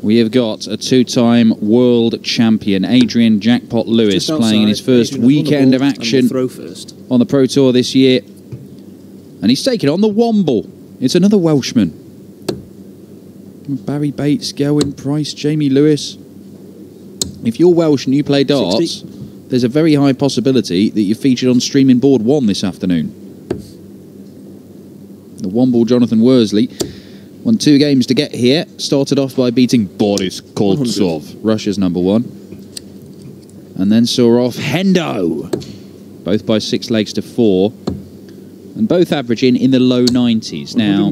We have got a two-time world champion, Adrian Jackpot Lewis, playing in his first weekend of action on the Pro Tour this year. And he's taking on the Womble. It's another Welshman. Barry Bates, Gelwyn Price, Jamie Lewis. If you're Welsh and you play darts, 60. There's a very high possibility that you're featured on Streaming Board 1 this afternoon. The Womble, Jonathan Worsley, won 2 games to get here. Started off by beating Boris Koltsov, Russia's #1. And then saw off Hendo, both by 6 legs to 4. And both averaging in the low 90s. Now,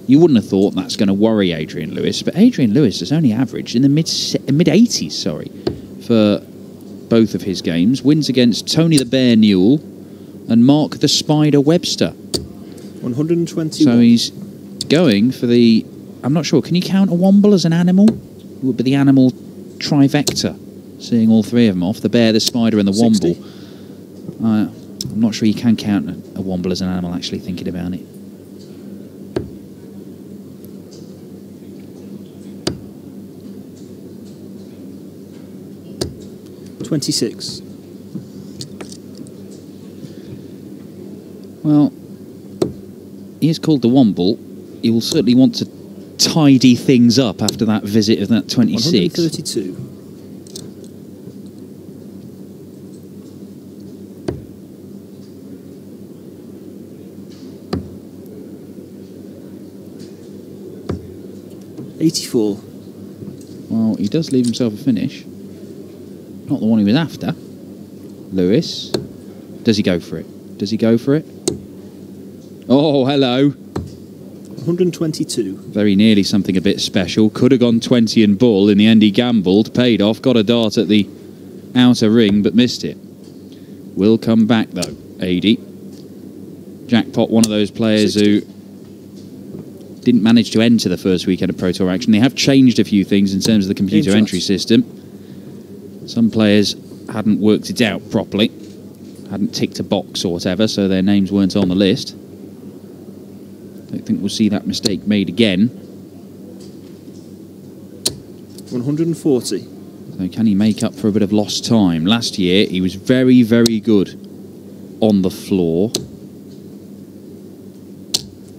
you wouldn't have thought that's going to worry Adrian Lewis, but Adrian Lewis has only averaged in the mid-80s, for both of his games. Wins against Tony the Bear Newell and Mark the Spider Webster. 121. So he's going for the... I'm not sure, can you count a Womble as an animal? It would be the animal trifecta, seeing all 3 of them off, the bear, the spider and the 60. Womble. I'm not sure you can count a Womble as an animal, actually, thinking about it. $26. Well, he is called the Womble. He will certainly want to tidy things up after that visit of that 26. 132. $84. Well, he does leave himself a finish. Not the one he was after. Lewis. Does he go for it? Does he go for it? Oh, hello. 122. Very nearly something a bit special. Could have gone 20 and bull. In the end, he gambled, paid off, got a dart at the outer ring, but missed it. Will come back, though, 80. Jackpot, one of those players 60. Who didn't manage to enter the first weekend of Pro Tour action. They have changed a few things in terms of the computer entry system. Some players hadn't worked it out properly, hadn't ticked a box or whatever, so their names weren't on the list. Don't think we'll see that mistake made again. 140. So can he make up for a bit of lost time? Last year, he was very, very good on the floor.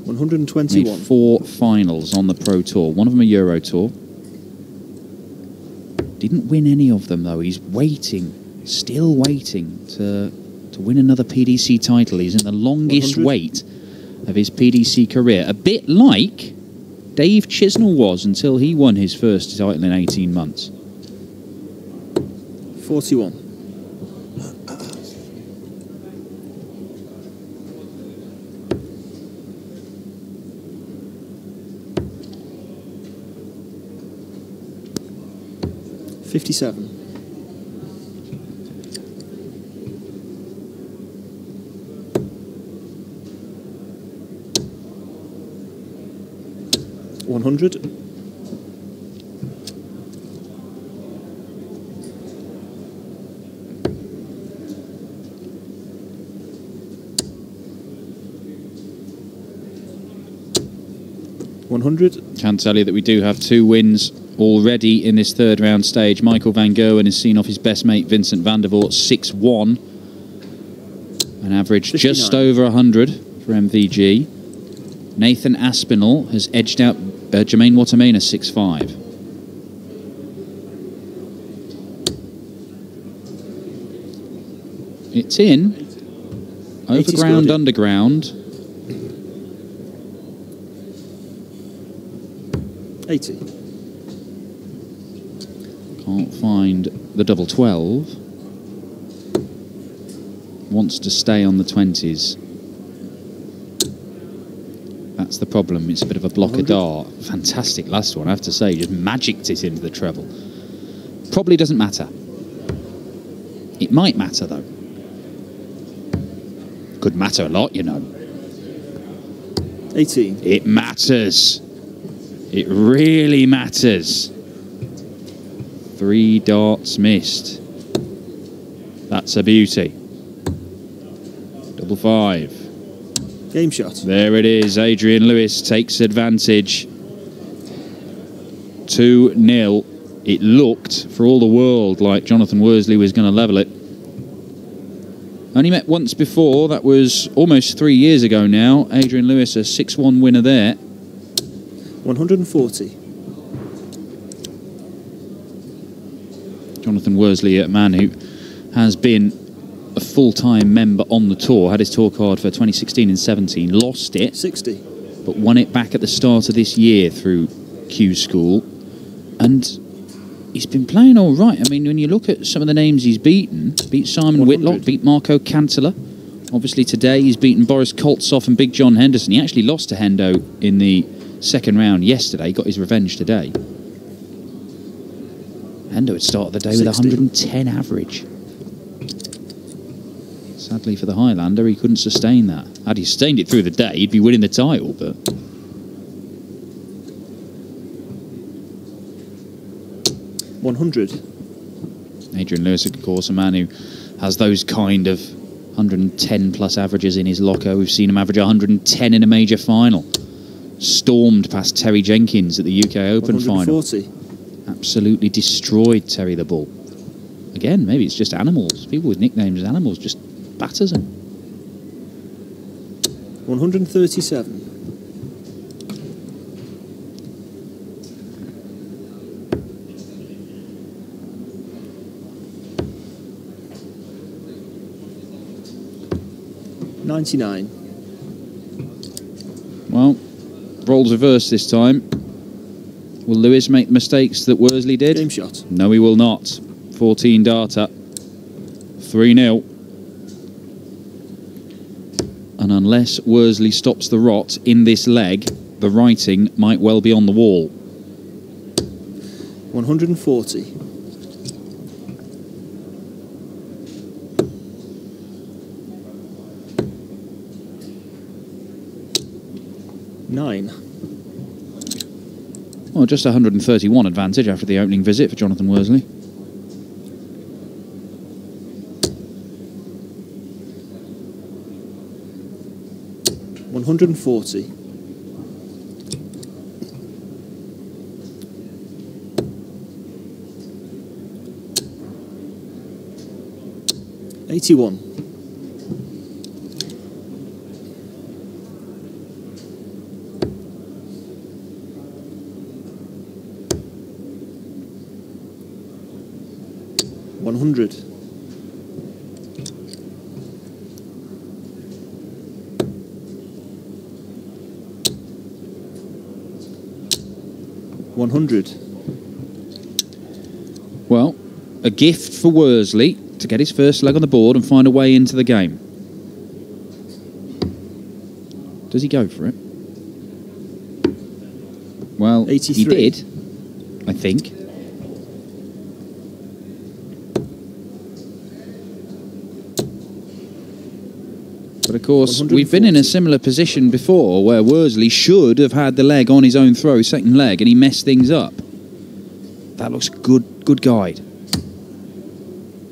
121. Made 4 finals on the Pro Tour, one of them a Euro Tour. Didn't win any of them, though. He's waiting, still waiting to win another PDC title. He's in the longest 100. wait of his PDC career. A bit like Dave Chisnell was until he won his first title in 18 months. 41. $57. $100. $100. Can tell you that we do have 2 wins already in this 3rd round stage. Michael van Gerwen has seen off his best mate Vincent van der Voort 6-1. An average 59. Just over 100 for MVG. Nathan Aspinall has edged out Jermaine Watamena 6-5. It's in. Overground, underground. 80. Can't find the double 12. Wants to stay on the 20s. That's the problem. It's a bit of a blocker dart. Fantastic last one, I have to say. Just magicked it into the treble. Probably doesn't matter. It might matter, though. Could matter a lot, you know. 18. It matters. It really matters. 3 darts missed. That's a beauty. Double 5. Game shot. There it is. Adrian Lewis takes advantage. 2-0. It looked, for all the world, like Jonathan Worsley was going to level it. Only met once before. That was almost 3 years ago now. Adrian Lewis, a 6-1 winner there. 140. Jonathan Worsley, a man who has been a full-time member on the tour, had his tour card for 2016 and 17, lost it. 60. But won it back at the start of this year through Q School. And he's been playing all right. I mean, when you look at some of the names he's beaten, beat Simon 100. Whitlock, beat Marco Cantilla. Obviously today he's beaten Boris Koltsov and Big John Henderson. He actually lost to Hendo in the second round yesterday, got his revenge today. Hendo had started the day 60. with 110 average. Sadly for the Highlander, he couldn't sustain that. Had he sustained it through the day, he'd be winning the title, but... Adrian Lewis, of course, a man who has those kind of 110 plus averages in his locker. We've seen him average 110 in a major final. Stormed past Terry Jenkins at the UK Open 140. final. Absolutely destroyed Terry the Bull. Again, maybe it's just animals. People with nicknames as animals just batters him. 137. $99. Well, roles reversed this time. Will Lewis make the mistakes that Worsley did? Game shot. No, he will not. 14 data. 3-0. And unless Worsley stops the rot in this leg, the writing might well be on the wall. 140. $9. Well, just 131 advantage after the opening visit for Jonathan Worsley. $140. $81. $100. $100. Well, a gift for Worsley to get his first leg on the board and find a way into the game. Does he go for it? Well, 83. he did, I think. But of course, we've been in a similar position before where Worsley should have had the leg on his own throw, second leg, and he messed things up. That looks good guide.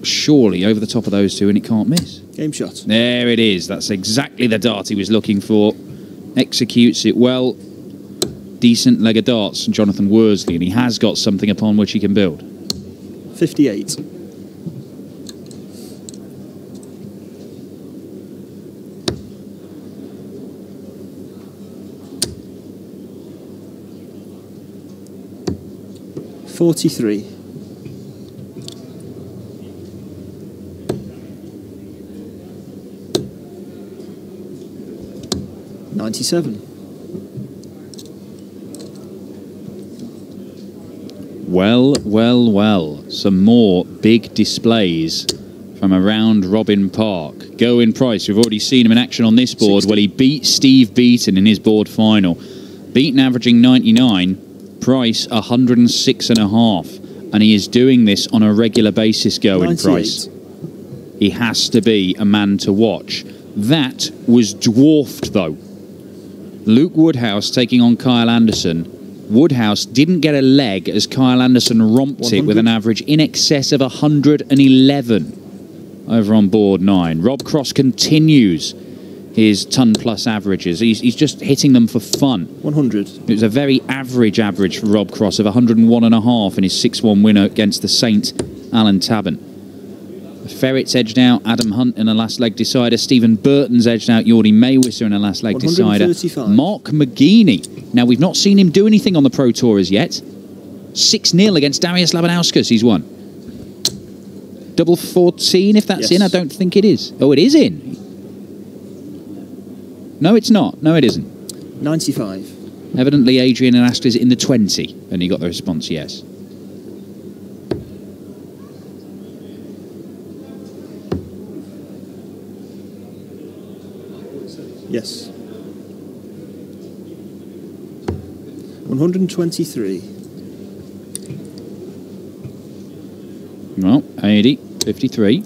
Surely over the top of those two and it can't miss. Game shot. There it is. That's exactly the dart he was looking for. Executes it well. Decent leg of darts from Jonathan Worsley, and he has got something upon which he can build. 58. $43. $97. Well. Some more big displays from around Robin Park. Going Price, we've already seen him in action on this board. 60. Well, he beat Steve Beaton in his board final. Beaton averaging 99. Price 106.5, and he is doing this on a regular basis. Going 98. Price, he has to be a man to watch. That was dwarfed though. Luke Woodhouse taking on Kyle Anderson. Woodhouse didn't get a leg as Kyle Anderson romped 100. it with an average in excess of 111 over on board 9. Rob Cross continues his ton-plus averages. He's just hitting them for fun. 100. It was a very average for Rob Cross of 101.5 in his 6-1 winner against the Saint Alan Tabern. The Ferrets edged out Adam Hunt in a last leg decider. Stephen Burton's edged out Jordy Maywisser in a last leg decider. Mark McGeaney. Now, we've not seen him do anything on the Pro Tour as yet. 6-0 against Darius Labanauskas, he's won. Double 14, if that's in. I don't think it is. Oh, it is in. No, it's not. No, it isn't. 95. Evidently, Adrian and asked, is it in the 20? And he got the response, yes. Yes. 123. Well, 80, 53.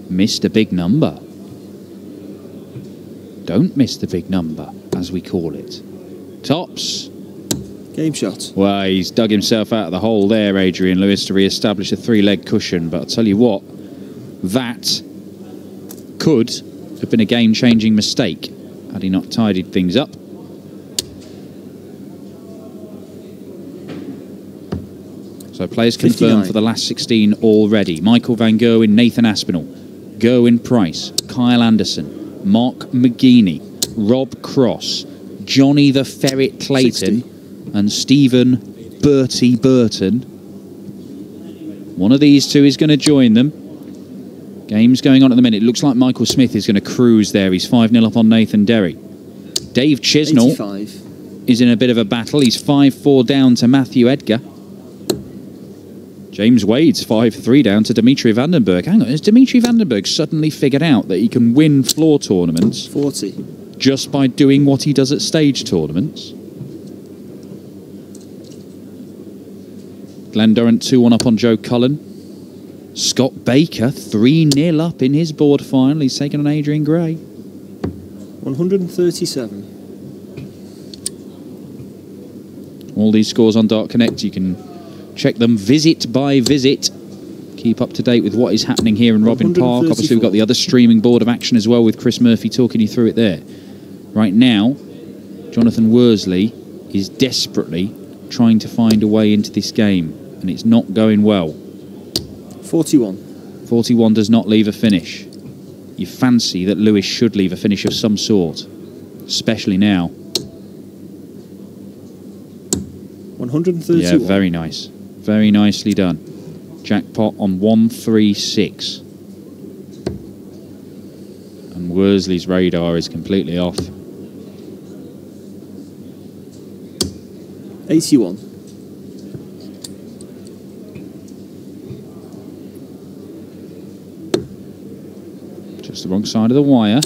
Missed a big number. Don't miss the big number, as we call it. Tops. Game shot. Well, he's dug himself out of the hole there, Adrian Lewis, to re-establish a 3-leg cushion. But I'll tell you what, that could have been a game-changing mistake had he not tidied things up. So players 59. confirmed for the last 16 already. Michael Van Gerwen, Nathan Aspinall, Gerwin Price, Kyle Anderson, Mark McGeaney, Rob Cross, Johnny the Ferret Clayton, 60. and Stephen Bertie Burton. One of these two is going to join them. Game's going on at the minute. It looks like Michael Smith is going to cruise there. He's 5-0 up on Nathan Derry. Dave Chisnall 85. is in a bit of a battle. He's 5-4 down to Matthew Edgar. James Wade's 5-3 down to Dimitri Vandenberg. Hang on, has Dimitri Vandenberg suddenly figured out that he can win floor tournaments 40. just by doing what he does at stage tournaments? Glenn Durrant 2-1 up on Joe Cullen. Scott Baker 3-0 up in his board final. He's taken on Adrian Gray. 137. All these scores on Dart Connect, you can check them visit by visit. Keep up to date with what is happening here in Robin Park. Obviously, we've got the other streaming board of action as well with Chris Murphy talking you through it there. Right now, Jonathan Worsley is desperately trying to find a way into this game, and it's not going well. 41. 41 does not leave a finish. You fancy that Lewis should leave a finish of some sort, especially now. 131. Yeah, very nice. Very nicely done. Jackpot on 136. And Worsley's radar is completely off. 81. Just the wrong side of the wire.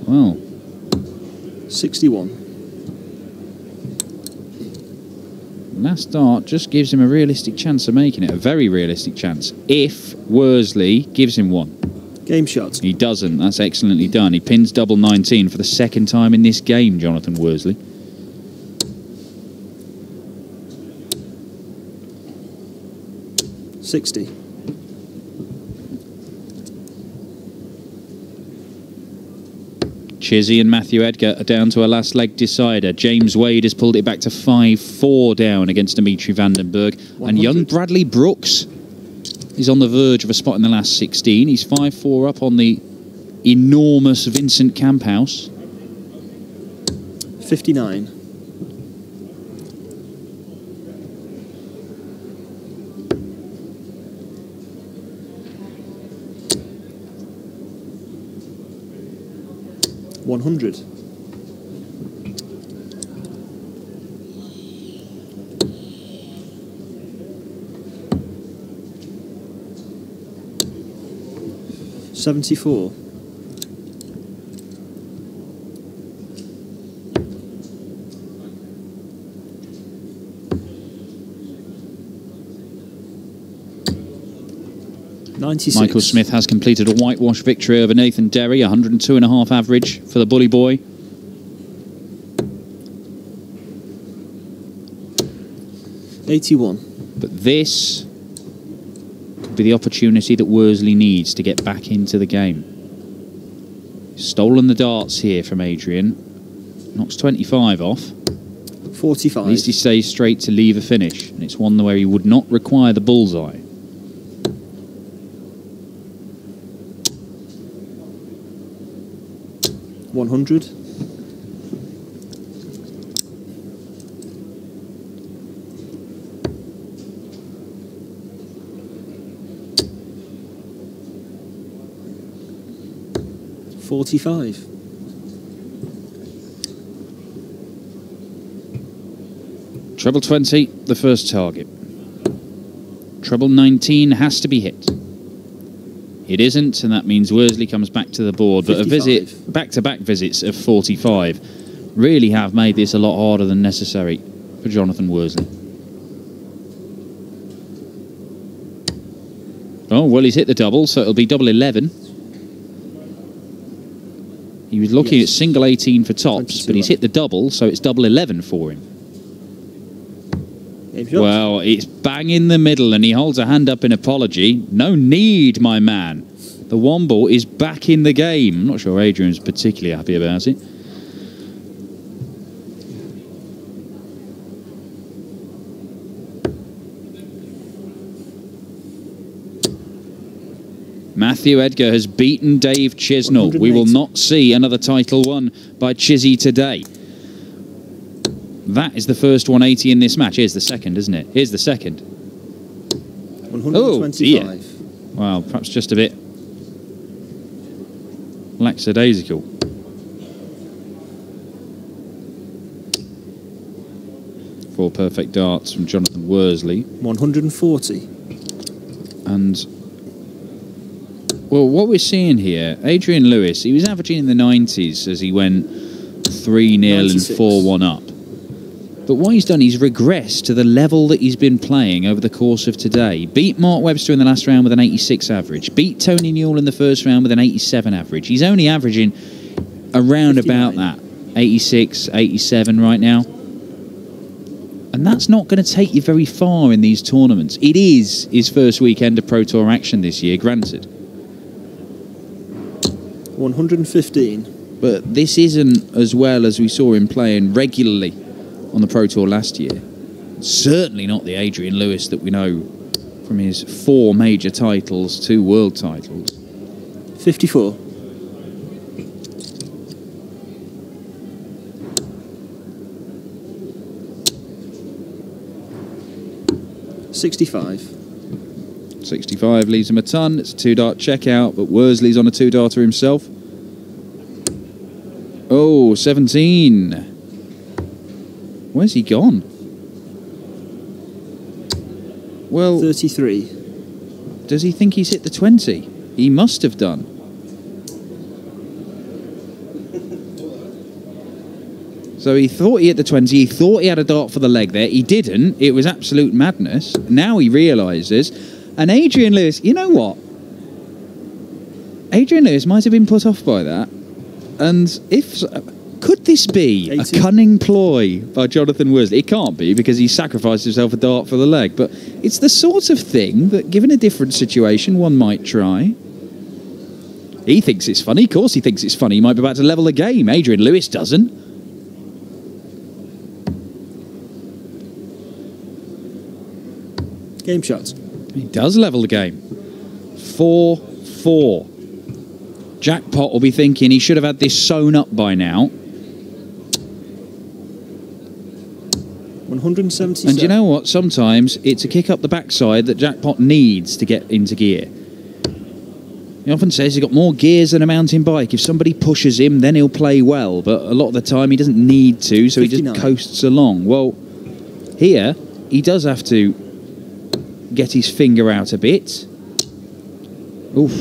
Well. 61. Last dart just gives him a realistic chance of making it. A very realistic chance. If Worsley gives him one. Game shot. He doesn't. That's excellently done. He pins double 19 for the second time in this game, Jonathan Worsley. $60. Chizzy and Matthew Edgar are down to a last leg decider. James Wade has pulled it back to 5-4 down against Dimitri Vandenberg. 100. And young Bradley Brooks is on the verge of a spot in the last 16. He's 5-4 up on the enormous Vincent Camphouse. 59. $100. $74. $96. Michael Smith has completed a whitewash victory over Nathan Derry, 102.5 average for the Bully Boy. $81. But this could be the opportunity that Worsley needs to get back into the game. Stolen the darts here from Adrian. Knocks 25 off. 45. At least he stays straight to leave a finish. And it's one where he would not require the bullseye. $100. $45. Treble 20, the first target. Treble 19 has to be hit. It isn't, and that means Worsley comes back to the board. 55. But a visit, back-to-back visits of 45 really have made this a lot harder than necessary for Jonathan Worsley. Oh, well, he's hit the double, so it'll be double 11. He was looking at single 18 for tops, but he's hit the double, so it's double 11 for him. Well, it's bang in the middle, and he holds a hand up in apology. No need, my man. The Womble is back in the game. I'm not sure Adrian's particularly happy about it. Matthew Edgar has beaten Dave Chisnall. We will not see another title won by Chizzy today. That is the first 180 in this match. Here's the second, isn't it? Here's the second. 125. Oh, dear. Well, perhaps just a bit lackadaisical. Four perfect darts from Jonathan Worsley. 140. And, well, what we're seeing here, Adrian Lewis, he was averaging in the 90s as he went 3-0 and 4-1 up. But what he's done, he's regressed to the level that he's been playing over the course of today. Beat Mark Webster in the last round with an 86 average. Beat Tony Newell in the first round with an 87 average. He's only averaging around 59. About that. 86, 87 right now. And that's not going to take you very far in these tournaments. It is his first weekend of Pro Tour action this year, granted. 115. But this isn't as well as we saw him playing regularly on the Pro Tour last year. Certainly not the Adrian Lewis that we know from his 4 major titles, 2 world titles. 54. $65. 65 leaves him a ton. It's a 2-dart checkout, but Worsley's on a 2-darter himself. Oh, 17. Where's he gone? Well, 33. Does he think he's hit the 20? He must have done. So he thought he hit the 20. He thought he had a dart for the leg there. He didn't. It was absolute madness. Now he realises. And Adrian Lewis, you know what? Adrian Lewis might have been put off by that. And if... Could this be 80. A cunning ploy by Jonathan Worsley? It can't be, because he sacrificed himself a dart for the leg. But it's the sort of thing that, given a different situation, one might try. He thinks it's funny. Of course he thinks it's funny. He might be about to level the game. Adrian Lewis doesn't. Game shots. He does level the game. 4-4. Jackpot will be thinking he should have had this sewn up by now. 177. And you know what? Sometimes it's a kick up the backside that Jackpot needs to get into gear. He often says he's got more gears than a mountain bike. If somebody pushes him, then he'll play well. But a lot of the time, he doesn't need to, so 59. He just coasts along. Well, here, he does have to get his finger out a bit. Oof.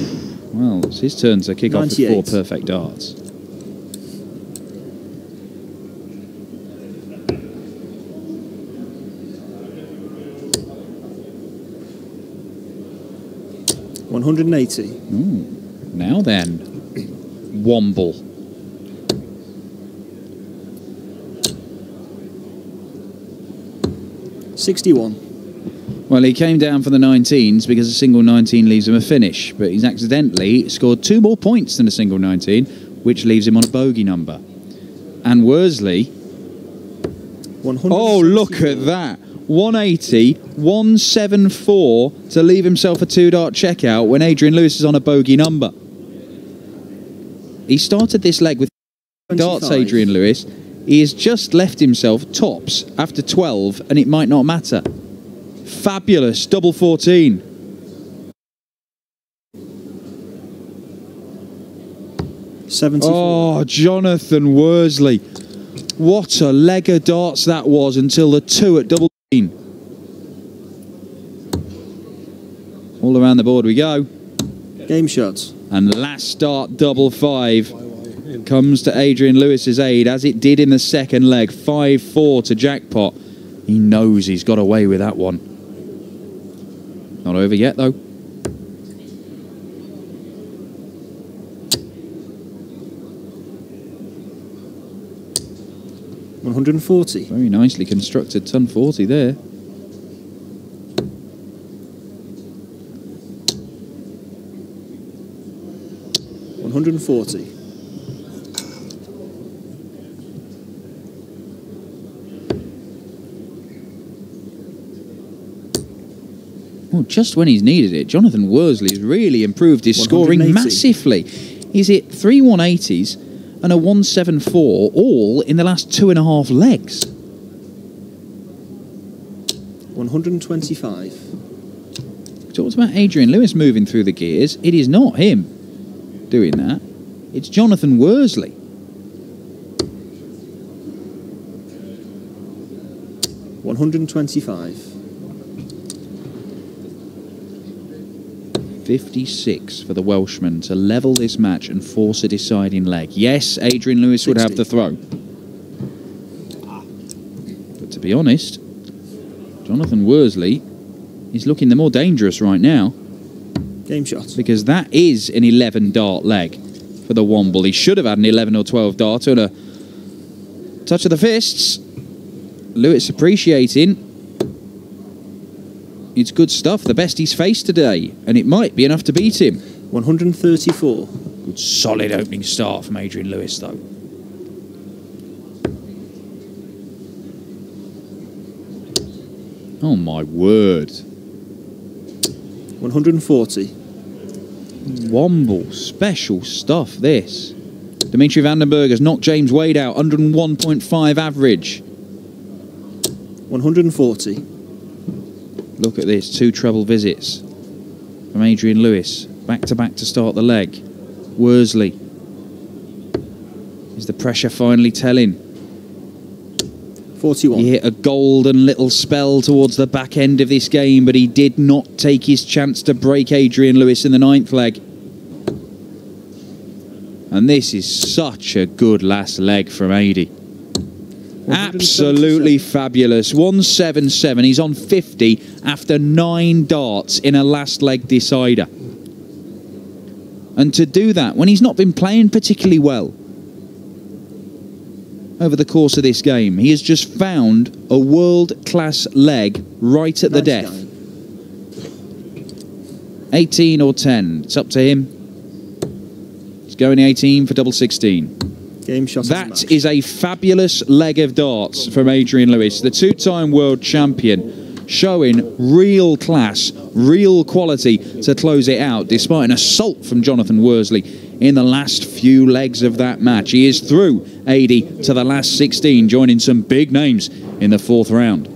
Well, it's his turn to kick 98. Off with 4 perfect darts. $180. Ooh. Now then, Womble. $61. Well, he came down for the 19s because a single 19 leaves him a finish, but he's accidentally scored 2 more points than a single 19. which leaves him on a bogey number. And Worsley, 100. oh, look at that. 180, 174 to leave himself a 2-dart checkout when Adrian Lewis is on a bogey number. He started this leg with 25. darts, Adrian Lewis. He has just left himself tops after 12, and it might not matter. Fabulous, double 14. Oh, Jonathan Worsley. What a leg of darts that was until the 2 at double 14. All around the board we go. Game shots. And last start, double 5. Comes to Adrian Lewis's aid, as it did in the second leg. 5-4 to jackpot. He knows he's got away with that one. Not over yet, though. $140. Very nicely constructed ton 40 there. $140. Well, just when he's needed it, Jonathan Worsley has really improved his scoring massively. He's hit 3 180s and a 174, all in the last 2.5 legs. 125. We talked about Adrian Lewis moving through the gears. It is not him doing that. It's Jonathan Worsley. $125. 56 for the Welshman to level this match and force a deciding leg. Yes, Adrian Lewis 60. would have the throw. But to be honest, Jonathan Worsley is looking the more dangerous right now. Game shot. Because that is an 11-dart leg for the Womble. He should have had an 11 or 12 dart and a touch of the fists. Lewis appreciating. It's good stuff, the best he's faced today, and it might be enough to beat him. 134. Good solid opening start from Adrian Lewis, though. Oh my word. 140. Womble, special stuff this. Dimitri Vandenberg has knocked James Wade out, 101.5 average. 140. Look at this, 2 treble visits from Adrian Lewis. Back to back to start the leg. Worsley. Is the pressure finally telling? 41. He hit a golden little spell towards the back end of this game, but he did not take his chance to break Adrian Lewis in the 9th leg. And this is such a good last leg from Adi. Absolutely fabulous. 177. He's on 50 after 9 darts in a last leg decider. And to do that when he's not been playing particularly well over the course of this game, he has just found a world-class leg right at the death. 18 or 10. It's up to him. He's going 18 for double 16. Game shot. That is a fabulous leg of darts from Adrian Lewis, the 2-time world champion, showing real class, real quality to close it out, despite an assault from Jonathan Worsley in the last few legs of that match. He is through 80 to the last 16, joining some big names in the 4th round.